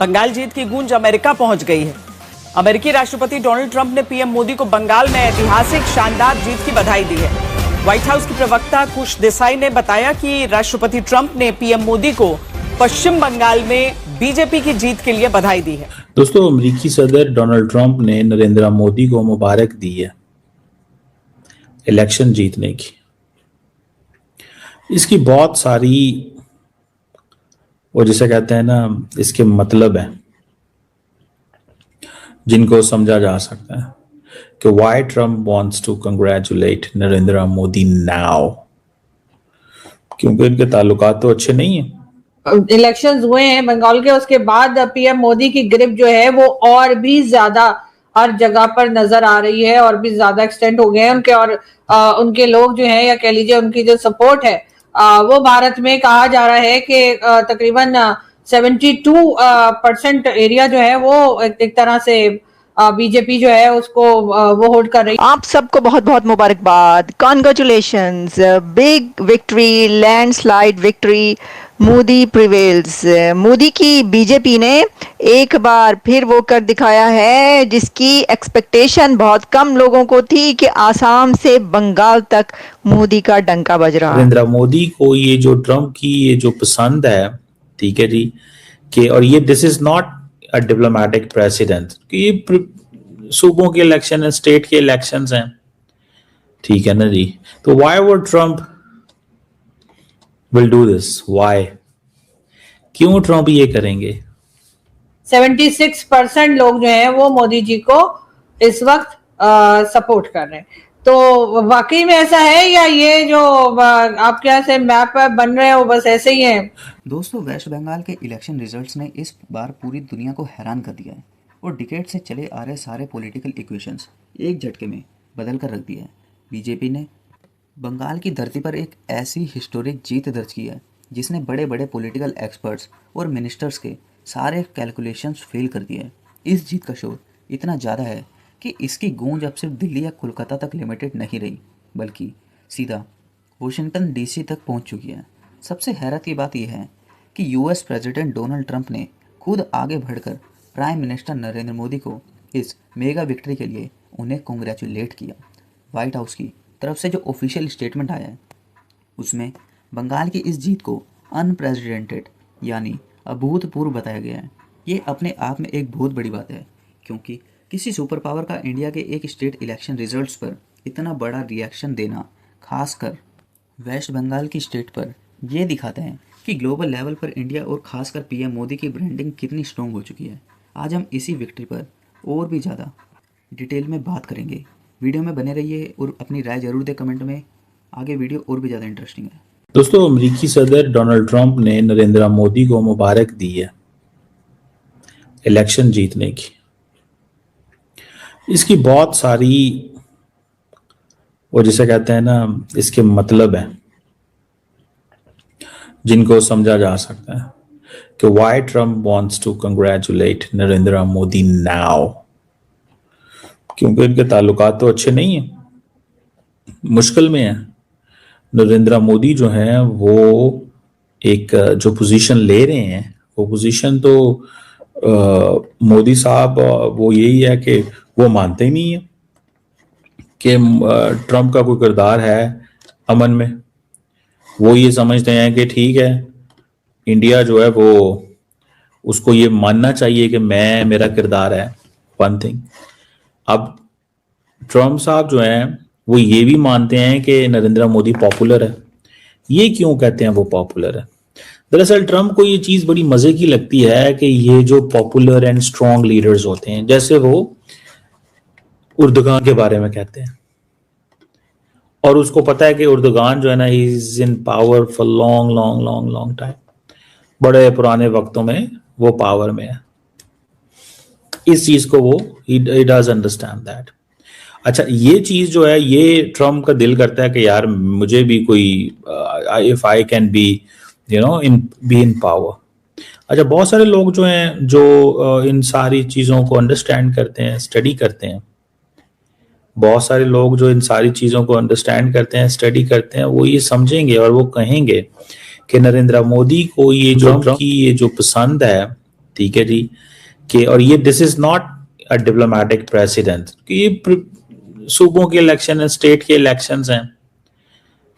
बंगाल जीत की गूंज अमेरिका पहुंच गई है। अमेरिकी राष्ट्रपति डोनाल्ड ट्रंप ने पीएम मोदी को बंगाल में ऐतिहासिक शानदार जीत की बधाई दी है। व्हाइट हाउस की प्रवक्ता कुश देसाई ने बताया कि राष्ट्रपति ट्रंप ने पीएम मोदी को पश्चिम बंगाल में बीजेपी की जीत के लिए बधाई दी है। दोस्तों, अमेरिकी सदर डोनाल्ड ट्रंप ने नरेंद्र मोदी को मुबारक दी है इलेक्शन जीतने की। इसकी बहुत सारी, वो जिसे कहते हैं ना, इसके मतलब है जिनको समझा जा सकता है कि why Trump wants to congratulate Narendra Modi now, क्योंकि इनके ताल्लुकात तो अच्छे नहीं है। इलेक्शंस हुए हैं बंगाल के, उसके बाद पीएम मोदी की ग्रिप जो है वो और भी ज्यादा हर जगह पर नजर आ रही है और भी ज्यादा एक्सटेंड हो गए हैं उनके, और उनके लोग जो हैं, या कह लीजिए उनकी जो सपोर्ट है, वो भारत में कहा जा रहा है कि तकरीबन 72% एरिया जो है वो एक तरह से बीजेपी जो है उसको वो होल्ड कर रही है। आप सबको बहुत बहुत मुबारकबाद, congratulations, big victory, landslide victory, Modi prevails. Modi की बीजेपी ने एक बार फिर वो कर दिखाया है जिसकी एक्सपेक्टेशन बहुत कम लोगों को थी कि आसाम से बंगाल तक मोदी का डंका बज रहा है। नरेंद्र मोदी को ये जो ट्रंप की ये जो पसंद है, ठीक है जी, कि और ये this is not a diplomatic president, ये सूबों के इलेक्शन है, स्टेट के इलेक्शंस हैं, ठीक है ना जी। तो why would Trump will do this, why, क्यों ट्रंप ये करेंगे? 76% लोग जो हैं वो मोदी जी को इस वक्त सपोर्ट कर रहे हैं। तो वाकई में ऐसा है या ये जो आपके यहाँ से मैप बन रहे हैं वो बस ऐसे ही हैं? दोस्तों, वेस्ट बंगाल के इलेक्शन रिजल्ट्स ने इस बार पूरी दुनिया को हैरान कर दिया है और डिकेड से चले आ रहे सारे पॉलिटिकल इक्वेशंस एक झटके में बदल कर रख दिया है। बीजेपी ने बंगाल की धरती पर एक ऐसी हिस्टोरिक जीत दर्ज की है जिसने बड़े बड़े पॉलिटिकल एक्सपर्ट्स और मिनिस्टर्स के सारे कैलकुलेशंस फेल कर दिए हैं। इस जीत का शोर इतना ज़्यादा है कि इसकी गूंज अब सिर्फ दिल्ली या कोलकाता तक लिमिटेड नहीं रही, बल्कि सीधा वाशिंगटन डीसी तक पहुंच चुकी है। सबसे हैरत की बात यह है कि यूएस प्रेसिडेंट डोनाल्ड ट्रंप ने खुद आगे बढ़कर प्राइम मिनिस्टर नरेंद्र मोदी को इस मेगा विक्ट्री के लिए उन्हें कॉन्ग्रेचुलेट किया। व्हाइट हाउस की तरफ से जो ऑफिशियल स्टेटमेंट आया है उसमें बंगाल की इस जीत को अनप्रेसिडेंटेड यानी अभूतपूर्व बताया गया है। ये अपने आप में एक बहुत बड़ी बात है, क्योंकि किसी सुपर पावर का इंडिया के एक स्टेट इलेक्शन रिजल्ट्स पर इतना बड़ा रिएक्शन देना, खासकर वेस्ट बंगाल की स्टेट पर, यह दिखाता है कि ग्लोबल लेवल पर इंडिया और खासकर पीएम मोदी की ब्रांडिंग कितनी स्ट्रॉन्ग हो चुकी है। आज हम इसी विक्ट्री पर और भी ज़्यादा डिटेल में बात करेंगे। वीडियो में बने रहिए और अपनी राय जरूर दें कमेंट में, आगे वीडियो और भी ज़्यादा इंटरेस्टिंग है। दोस्तों, अमेरिकी सदर डोनाल्ड ट्रंप ने नरेंद्र मोदी को मुबारक दी है इलेक्शन जीतने की। इसकी बहुत सारी, वो जिसे कहते हैं ना, इसके मतलब है जिनको समझा जा सकता है कि why Trump wants to congratulate Narendra Modi now, क्योंकि इनके ताल्लुकात तो अच्छे नहीं है, मुश्किल में है। नरेंद्र मोदी जो है वो एक जो पोजीशन ले रहे हैं, वो पोजीशन तो मोदी साहब वो यही है कि वो मानते ही नहीं है कि ट्रंप का कोई किरदार है अमन में। वो ये समझते हैं कि ठीक है, इंडिया जो है वो उसको ये मानना चाहिए कि मेरा किरदार है, वन थिंग। अब ट्रंप साहब जो हैं वो ये भी मानते हैं कि नरेंद्र मोदी पॉपुलर है। ये क्यों कहते हैं वो पॉपुलर है? दरअसल ट्रंप को ये चीज बड़ी मजे की लगती है कि ये जो पॉपुलर एंड स्ट्रॉन्ग लीडर्स होते हैं, जैसे वो उर्दुगान के बारे में कहते हैं, और उसको पता है कि उर्दुगान जो है ना, he is in power for long long long long time, बड़े पुराने वक्तों में वो पावर में है। इस चीज को वो ही डज अंडरस्टैंड दैट। अच्छा, ये चीज जो है, ये ट्रम्प का दिल करता है कि यार मुझे भी कोई, if I can be in power. अच्छा, बहुत सारे लोग जो हैं जो इन सारी चीजों को अंडरस्टैंड करते हैं, स्टडी करते हैं, बहुत सारे लोग जो इन सारी चीजों को अंडरस्टैंड करते हैं, स्टडी करते हैं, वो ये समझेंगे और वो कहेंगे कि नरेंद्र मोदी को ये जो ट्रम्प की ये जो पसंद है, ठीक है जी, कि और ये this is not a diplomatic president, ये सूबों के इलेक्शन है, स्टेट के इलेक्शंस हैं,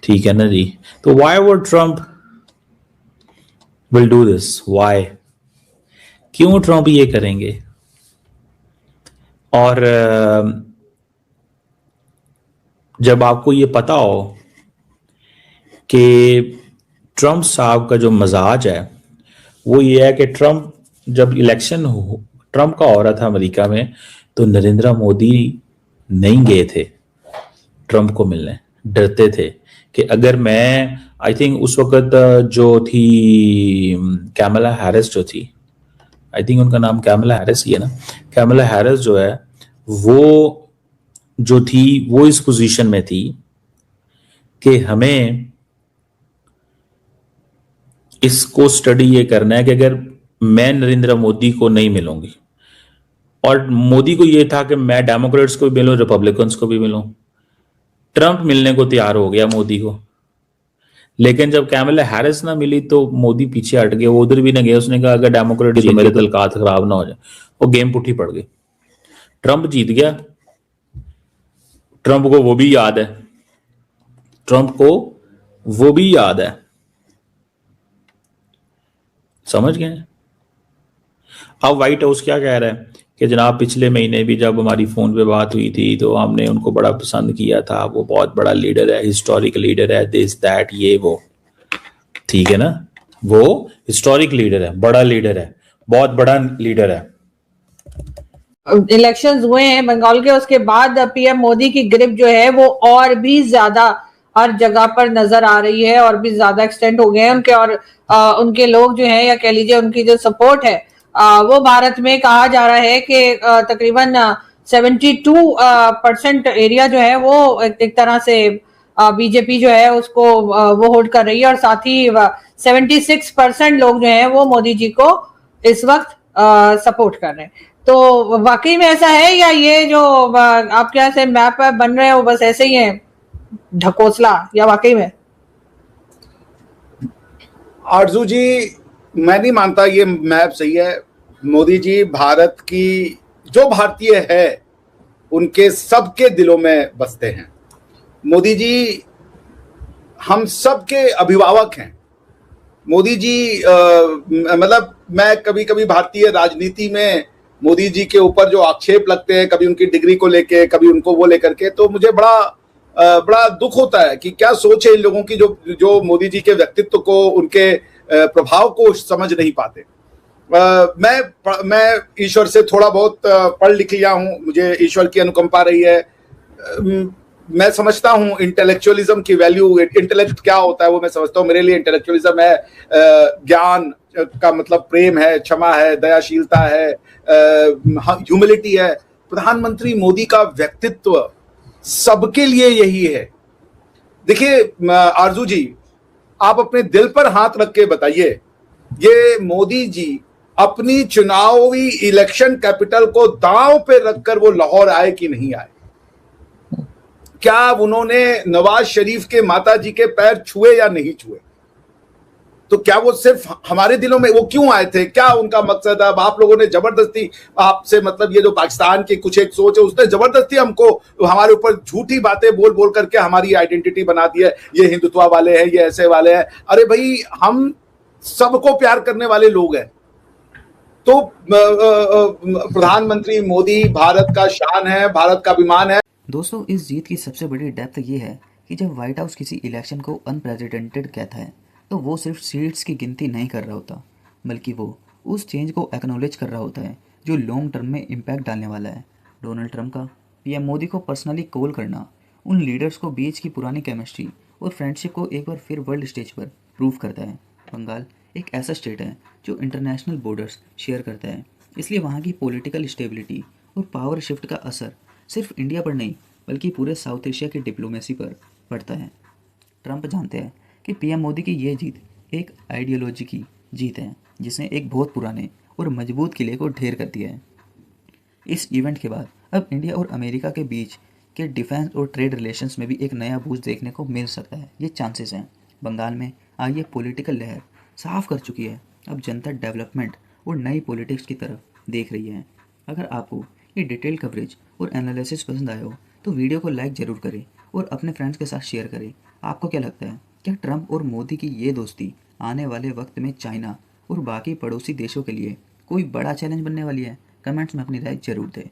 ठीक है ना जी। तो why would Trump will do this, why, क्यों ट्रम्प ये करेंगे? और जब आपको ये पता हो कि ट्रम्प साहब का जो मजाज है वो ये है कि ट्रम्प जब इलेक्शन ट्रम्प का हो रहा था अमेरिका में, तो नरेंद्र मोदी नहीं गए थे ट्रम्प को मिलने, डरते थे कि अगर मैं, आई थिंक उस वक्त जो थी कैमला हैरिस जो थी, आई थिंक उनका नाम कैमला हैरिस ही है ना, कैमला हैरिस जो है वो जो थी वो इस पोजीशन में थी कि हमें इसको स्टडी ये करना है कि अगर मैं नरेंद्र मोदी को नहीं मिलूंगी, और मोदी को ये था कि मैं डेमोक्रेट्स को भी मिलूं, रिपब्लिकन्स को भी मिलूं, ट्रंप मिलने को तैयार हो गया मोदी को, लेकिन जब कैमला हैरिस ना मिली तो मोदी पीछे हट गया, वो उधर भी ना गया, उसने कहा अगर डेमोक्रेट तो मेरे तलकात खराब ना हो जाए, वो गेम पुठी पड़ गई, ट्रंप जीत गया। ट्रंप को वो भी याद है, ट्रंप को वो भी याद है, समझ गए? अब व्हाइट हाउस क्या कह रहा है कि जनाब पिछले महीने भी जब हमारी फोन पे बात हुई थी तो हमने उनको बड़ा पसंद किया था, वो बहुत बड़ा लीडर है, हिस्टोरिक लीडर है, दिस दैट ये वो, ठीक है ना, वो हिस्टोरिक लीडर है, बड़ा लीडर है, बहुत बड़ा लीडर है। इलेक्शंस हुए हैं बंगाल के, उसके बाद पीएम मोदी की ग्रिप जो है वो और भी ज्यादा हर जगह पर नजर आ रही है और भी ज्यादा एक्सटेंड हो गए हैं उनके, और उनके लोग जो हैं, या कह लीजिए उनकी जो सपोर्ट है, वो भारत में कहा जा रहा है कि तकरीबन 72% एरिया जो है वो एक तरह से बीजेपी जो है उसको वो होल्ड कर रही है, और साथ ही 76% लोग जो हैं वो मोदी जी को इस वक्त सपोर्ट कर रहे हैं। तो वाकई में ऐसा है, या ये जो आपके यहाँ से मैप बन रहे हैं वो बस ऐसे ही है ढकोसला, या वाकई में? आरजू जी, मैं नहीं मानता ये मैप सही है। मोदी जी भारत की, जो भारतीय है उनके सबके दिलों में बसते हैं। मोदी जी हम सबके अभिभावक हैं। मोदी जी मतलब मैं कभी कभी भारतीय राजनीति में मोदी जी के ऊपर जो आक्षेप लगते हैं, कभी उनकी डिग्री को लेके, कभी उनको वो लेकर के, तो मुझे बड़ा दुख होता है कि क्या सोच है इन लोगों की जो मोदी जी के व्यक्तित्व को, उनके प्रभाव को समझ नहीं पाते। मैं ईश्वर से थोड़ा बहुत पढ़ लिख लिया हूं, मुझे ईश्वर की अनुकंपा रही है। मैं समझता हूं इंटेलेक्चुअलिज्म की वैल्यू, इंटेलेक्ट क्या होता है वो मैं समझता हूं। मेरे लिए इंटेलेक्चुअलिज्म है ज्ञान का मतलब प्रेम है, क्षमा है, दयाशीलता है, ह्यूमिलिटी है। प्रधानमंत्री मोदी का व्यक्तित्व सबके लिए यही है। देखिए आरजू जी, आप अपने दिल पर हाथ रख के बताइए, ये मोदी जी अपनी चुनावी इलेक्शन कैपिटल को दांव पे रखकर वो लाहौर आए कि नहीं आए? क्या उन्होंने नवाज शरीफ के माता जी के पैर छुए या नहीं छुए? तो क्या वो सिर्फ हमारे दिलों में, वो क्यों आए थे? क्या उनका मकसद? अब आप लोगों ने जबरदस्ती आपसे, मतलब ये जो पाकिस्तान की कुछ एक सोच है, उसने जबरदस्ती हमको, हमारे ऊपर झूठी बातें बोल बोल करके हमारी आइडेंटिटी बना दी है, ये हिंदुत्व वाले हैं, ये ऐसे वाले हैं। अरे भाई, हम सबको प्यार करने वाले लोग हैं। तो प्रधानमंत्री मोदी भारत का शान है, भारत का अभिमान है। दोस्तों, इस जीत की सबसे बड़ी डेप्थ ये है कि जब व्हाइट हाउस किसी इलेक्शन को अनप्रेसिडेंटेड कहता है तो वो सिर्फ सीट्स की गिनती नहीं कर रहा होता, बल्कि वो उस चेंज को एक्नॉलेज कर रहा होता है जो लॉन्ग टर्म में इम्पैक्ट डालने वाला है। डोनाल्ड ट्रंप का पीएम मोदी को पर्सनली कॉल करना उन लीडर्स को बीच की पुरानी केमिस्ट्री और फ्रेंडशिप को एक बार फिर वर्ल्ड स्टेज पर प्रूव करता है। बंगाल एक ऐसा स्टेट है जो इंटरनेशनल बॉर्डर्स शेयर करता है, इसलिए वहाँ की पॉलिटिकल स्टेबिलिटी और पावर शिफ्ट का असर सिर्फ इंडिया पर नहीं बल्कि पूरे साउथ एशिया की डिप्लोमेसी पर पड़ता है। ट्रंप जानते हैं कि पीएम मोदी की ये जीत एक आइडियोलॉजी की जीत है जिसने एक बहुत पुराने और मजबूत किले को ढेर कर दिया है। इस इवेंट के बाद अब इंडिया और अमेरिका के बीच के डिफेंस और ट्रेड रिलेशंस में भी एक नया बूस्ट देखने को मिल सकता है, ये चांसेस हैं। बंगाल में आज ये पॉलिटिकल लहर साफ कर चुकी है। अब जनता डेवलपमेंट और नई पॉलिटिक्स की तरफ देख रही है। अगर आपको ये डिटेल कवरेज और एनालिसिस पसंद आया हो तो वीडियो को लाइक ज़रूर करें और अपने फ्रेंड्स के साथ शेयर करें। आपको क्या लगता है, क्या ट्रंप और मोदी की ये दोस्ती आने वाले वक्त में चाइना और बाकी पड़ोसी देशों के लिए कोई बड़ा चैलेंज बनने वाली है? कमेंट्स में अपनी राय जरूर दें।